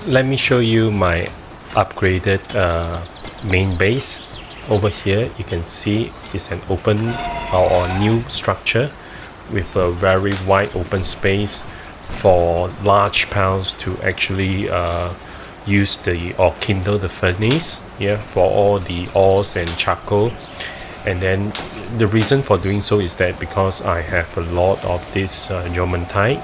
Let me show you my upgraded main base. Over here you can see it's an open or new structure with a very wide open space for large pals to actually use or kindle the furnace, for all the ores and charcoal. And then the reason for doing so is that because I have a lot of this geometite,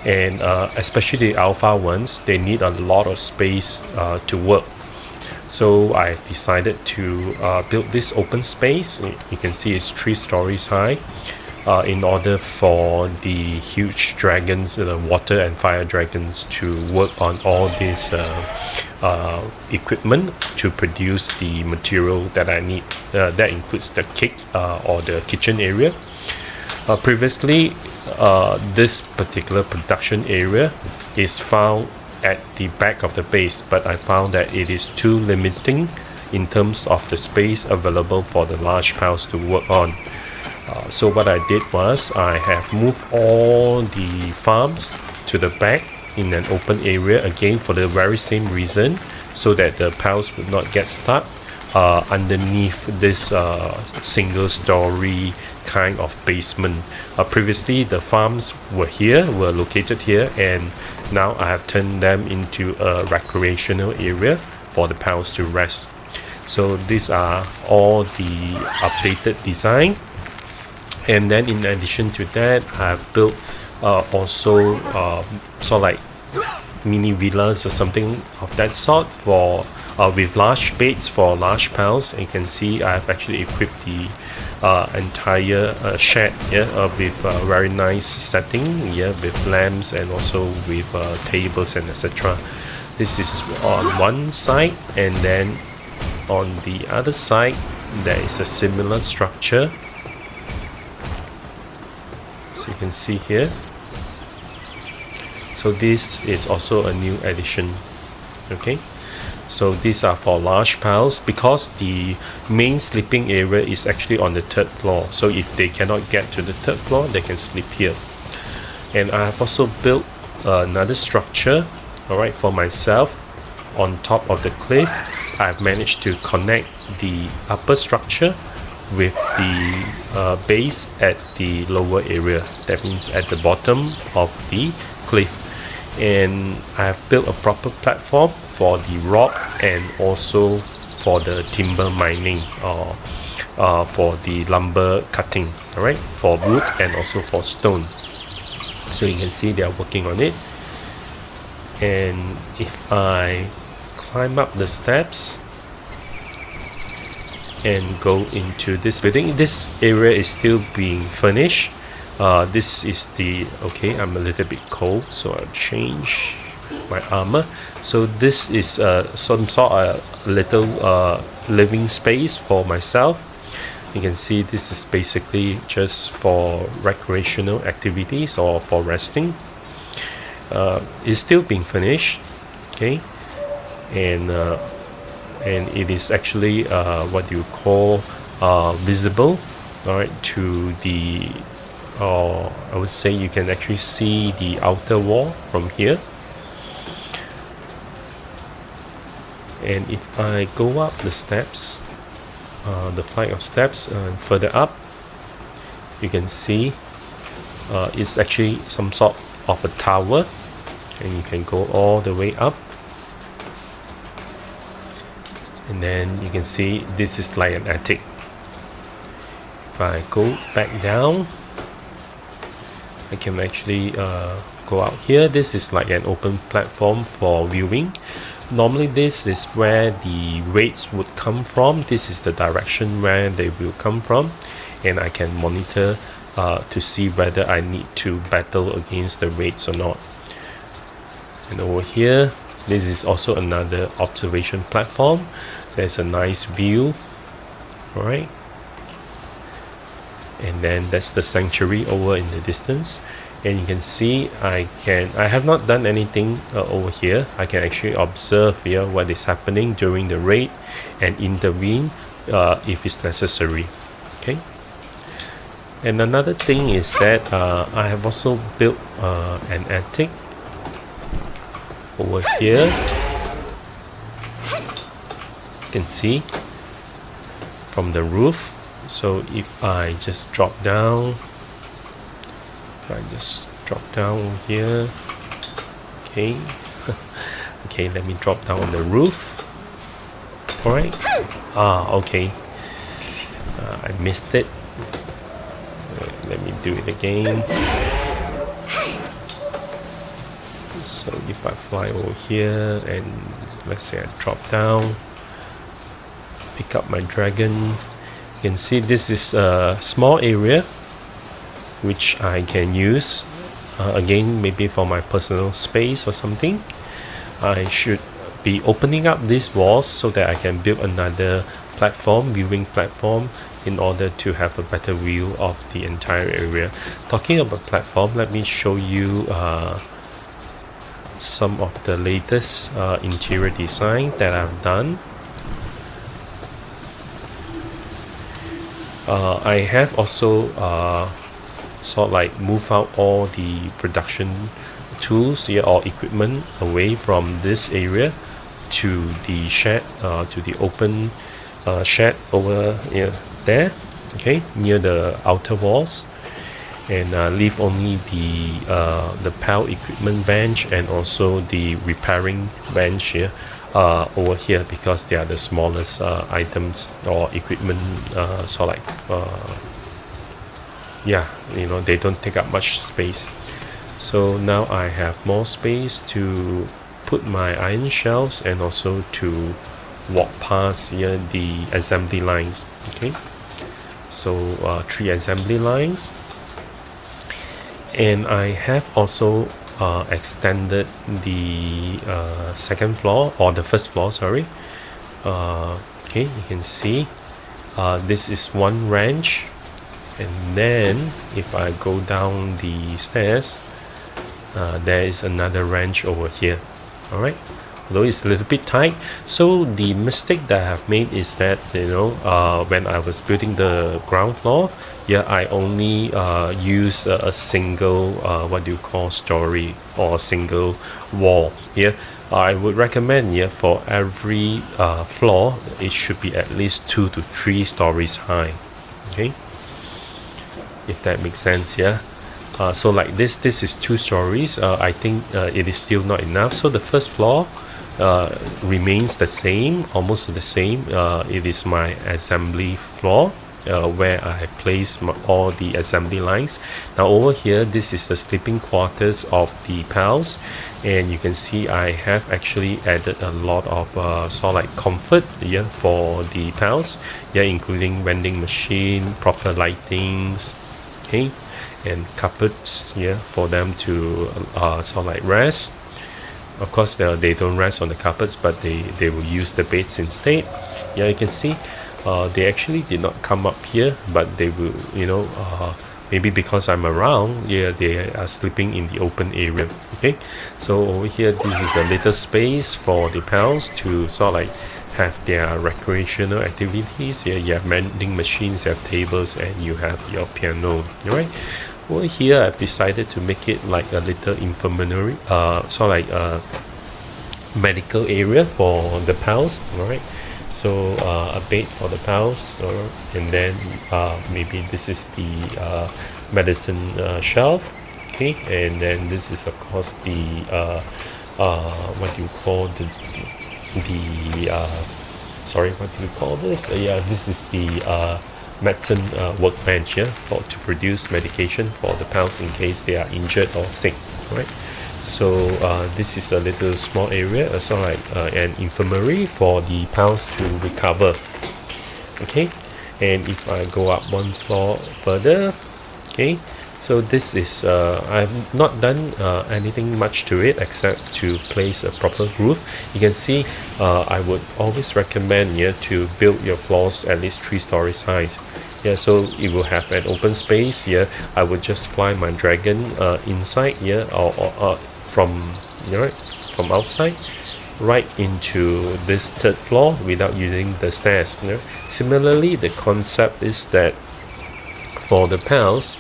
and especially the alpha ones, they need a lot of space to work. So I decided to build this open space. You can see it's 3 stories high, in order for the huge dragons, the water and fire dragons, to work on all this equipment to produce the material that I need. That includes the cake or the kitchen area. Previously, this particular production area is found at the back of the base, but I found that it is too limiting in terms of the space available for the large piles to work on. So what I did was I have moved all the farms to the back in an open area, again for the very same reason, so that the piles would not get stuck underneath this single story kind of basement. Previously the farms were located here, and now I have turned them into a recreational area for the piles to rest. So these are all the updated design. And then in addition to that, I've built also sort of like mini villas or something of that sort for with large beds for large piles. You can see I've actually equipped the entire shed with a very nice setting, with lamps and also with tables and etc. This is on one side, and then on the other side there is a similar structure. So you can see here. So this is also a new addition. Okay, so these are for large piles because the main sleeping area is actually on the 3rd floor. So if they cannot get to the 3rd floor, they can sleep here. And I have also built another structure, alright, for myself on top of the cliff. I've managed to connect the upper structure with the base at the lower area. That means at the bottom of the cliff. And I have built a proper platform for the rock and also for the timber mining, or for the lumber cutting, alright, for wood and also for stone. So you can see they are working on it. And if I climb up the steps and go into this building, this area is still being furnished. This is the I'm a little bit cold, so I'll change my armor. So this is some sort of little living space for myself. You can see this is basically just for recreational activities or for resting. It's still being furnished, and it is actually what you call visible, alright, to the I would say you can actually see the outer wall from here. And if I go up the steps, the flight of steps, further up, you can see it's actually some sort of a tower, and you can go all the way up. And then you can see this is like an attic. If I go back down, I can actually go out here. This is like an open platform for viewing. Normally this is where the raids would come from. This is the direction where they will come from, and I can monitor to see whether I need to battle against the raids or not. And over here, this is also another observation platform. There's a nice view, alright. And then that's the sanctuary over in the distance. And you can see I have not done anything over here. I can actually observe here what is happening during the raid and intervene if it's necessary. And another thing is that I have also built an attic over here. You can see from the roof. So if I just drop down, over here. Okay. Okay, let me drop down on the roof. Alright. Okay. I missed it. Let me do it again. So if I fly over here and let's say I drop down, pick up my dragon, you can see this is a small area which I can use again, maybe for my personal space or something. I should be opening up these walls so that I can build another viewing platform, in order to have a better view of the entire area. Talking about platform, let me show you some of the latest interior design that I've done. I have also sort of like move out all the production tools here or equipment away from this area to the shed, to the open shed over there, okay, near the outer walls, and leave only the PAL equipment bench and also the repairing bench here over here, because they are the smallest items or equipment, sort of like they don't take up much space. So now I have more space to put my iron shelves and also to walk past here the assembly lines. Okay, so 3 assembly lines, and I have also extended the second floor, or the first floor, sorry. Okay, you can see this is one range, and then if I go down the stairs, there is another range over here. All right, although it's a little bit tight. So the mistake that I have made is that, when I was building the ground floor, I only use a single story or single wall here. I would recommend for every floor it should be at least 2 to 3 stories high. Okay, if that makes sense. So like this is 2 stories. I think it is still not enough. So the first floor remains the same, almost the same. It is my assembly floor, where I place all the assembly lines. Now over here, this is the sleeping quarters of the PALs, and you can see I have actually added a lot of sort of like comfort for the PALs, including vending machine, proper lightings, okay, and cupboards for them to sort of like rest. Of course they don't rest on the cupboards, but they will use the beds instead. You can see they actually did not come up here, but they will, maybe because I'm around, they are sleeping in the open area. Okay, so over here, this is the little space for the pals to sort of like have their recreational activities. You have vending machines, you have tables, and you have your piano. All right, over here I've decided to make it like a little infirmary, sort of like a medical area for the pals. All right, so a bed for the pals, and then maybe this is the medicine shelf. Okay, and then this is of course the what do you call the sorry, what do you call this? This is the medicine workbench to produce medication for the pals in case they are injured or sick. Right, so this is a little small area, sort of like an infirmary for the pals to recover. Okay, and if I go up one floor further, okay, so this is I've not done anything much to it except to place a proper roof. You can see I would always recommend to build your floors at least 3 stories high. So it will have an open space. I would just fly my dragon inside or from outside right into this 3rd floor without using the stairs. Similarly, the concept is that for the pals,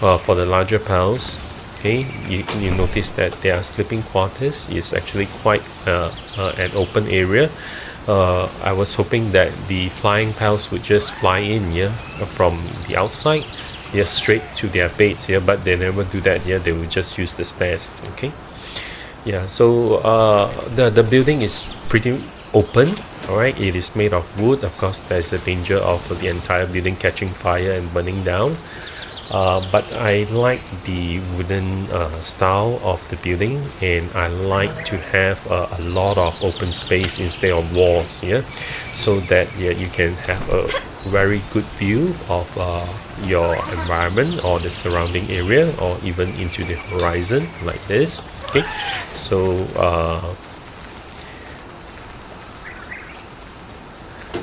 for the larger pals, Okay, you notice that their sleeping quarters is actually quite an open area. I was hoping that the flying pals would just fly in here from the outside, straight to their beds here, but they never do that. They will just use the stairs. Okay, so the building is pretty open. All right, it is made of wood. Of course, there's a danger of the entire building catching fire and burning down. But I like the wooden style of the building, and I like to have a lot of open space instead of walls, so that you can have a very good view of your environment or the surrounding area, or even into the horizon like this. Okay, so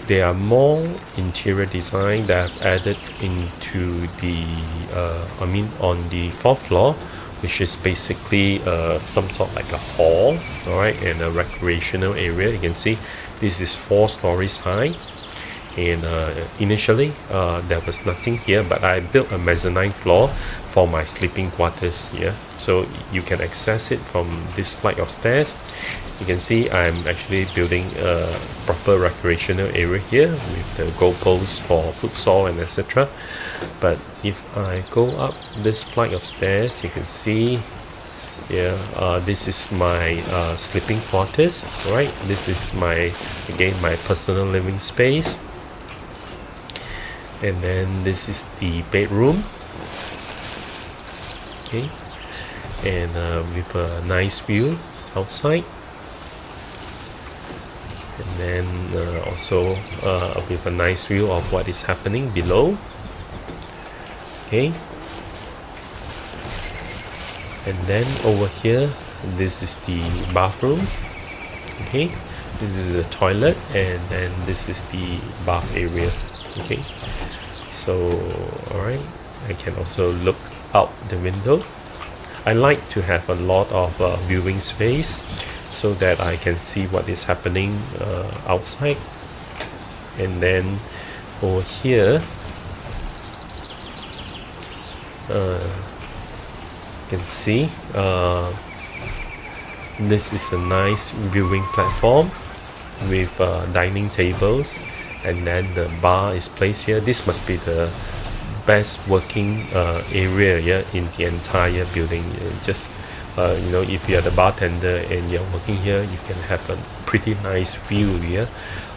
there are more interior design that I've added into the on the fourth floor, which is basically some sort like a hall, all right, and a recreational area. You can see this is 4 stories high, and initially there was nothing here, but I built a mezzanine floor for my sleeping quarters here, so you can access it from this flight of stairs. You can see I'm actually building a proper recreational area here with the goalposts for futsal and etc. But if I go up this flight of stairs, you can see this is my sleeping quarters, right? This is my personal living space, and then this is the bedroom. Okay, and with a nice view outside. And then also with a nice view of what is happening below. Okay, and then over here, this is the bathroom. Okay, this is the toilet, and then this is the bath area. Okay, so alright, I can also look out the window. I like to have a lot of viewing space, so that I can see what is happening outside. And then over here, you can see this is a nice viewing platform with dining tables, and then the bar is placed here. This must be the best working area in the entire building. Just if you're the bartender and you're working here, you can have a pretty nice view here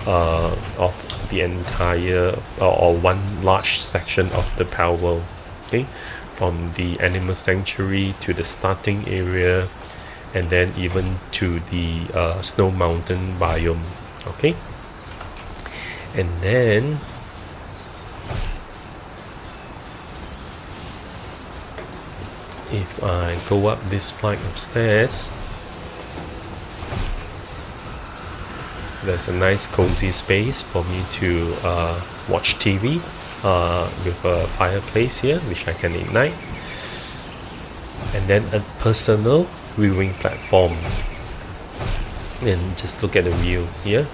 of the entire or one large section of the Palworld. Okay, from the animal sanctuary to the starting area, and then even to the snow mountain biome. Okay, and then if I go up this flight of stairs, there's a nice cozy space for me to watch TV with a fireplace here, which I can ignite, and then a personal viewing platform. And just look at the view here.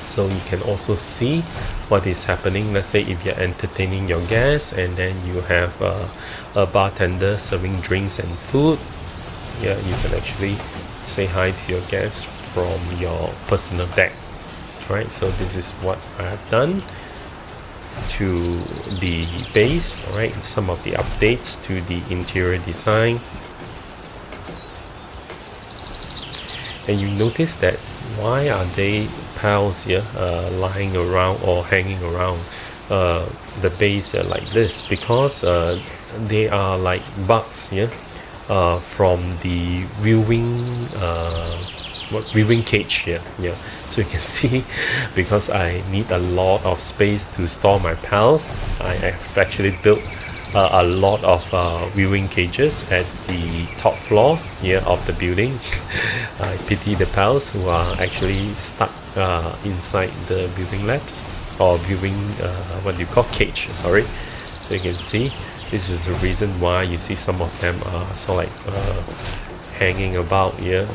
So you can also see what is happening. Let's say if you're entertaining your guests, and then you have a bartender serving drinks and food, you can actually say hi to your guests from your personal deck. Right, so this is what I have done to the base. Alright, some of the updates to the interior design. And you notice that why are they pals here lying around or hanging around the base like this? Because they are like bugs from the viewing cage here. So you can see, because I need a lot of space to store my pals, I have actually built a lot of viewing cages at the top floor here of the building. I pity the pals who are actually stuck inside the viewing labs, or viewing cage, sorry. So you can see this is the reason why you see some of them are sort of like hanging about here.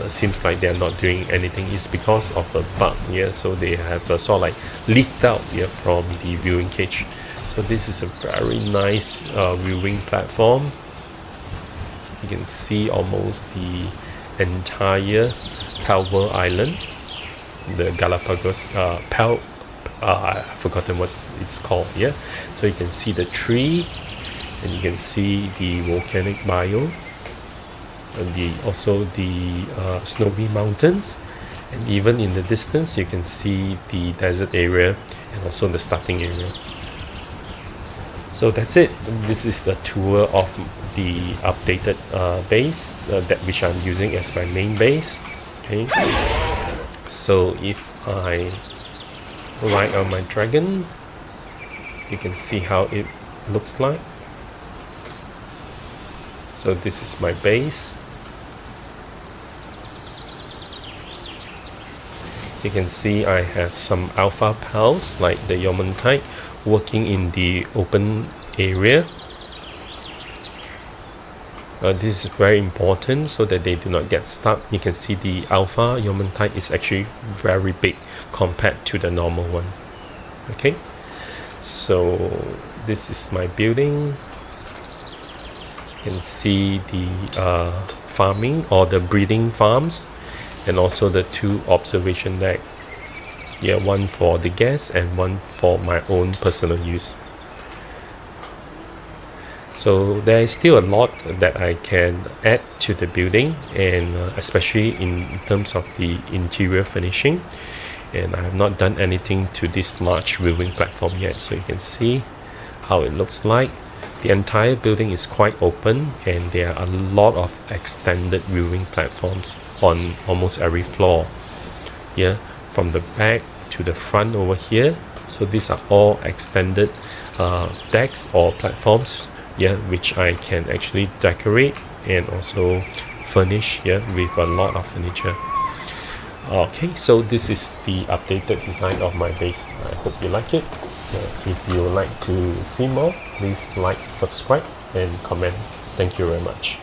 Seems like they're not doing anything. It's because of a bug, so they have sort of like leaked out from the viewing cage. So this is a very nice viewing platform. You can see almost the entire Palworld Island, the Galapagos I've forgotten what it's called. Yeah, so you can see the tree, and you can see the volcanic biome, and also the snowy mountains, and even in the distance you can see the desert area and also the starting area. So that's it. This is the tour of the updated base that which I'm using as my main base. Okay, so if I ride on my dragon, you can see how it looks like. So this is my base. You can see I have some alpha pals like the Yomantite working in the open area. This is very important so that they do not get stuck. You can see the alpha Yomantite is actually very big compared to the normal one. Okay, so this is my building. You can see the farming or the breeding farms, and also the 2 observation deck. Yeah, one for the guests and one for my own personal use. So there is still a lot that I can add to the building, and especially in terms of the interior finishing. And I have not done anything to this large viewing platform yet, so you can see how it looks like. The entire building is quite open, and there are a lot of extended viewing platforms on almost every floor. Yeah, from the back to the front over here. So these are all extended decks or platforms, yeah, which I can actually decorate and also furnish, yeah, with a lot of furniture. Okay, so this is the updated design of my base. I hope you like it. If you would like to see more, please like, subscribe and comment. Thank you very much.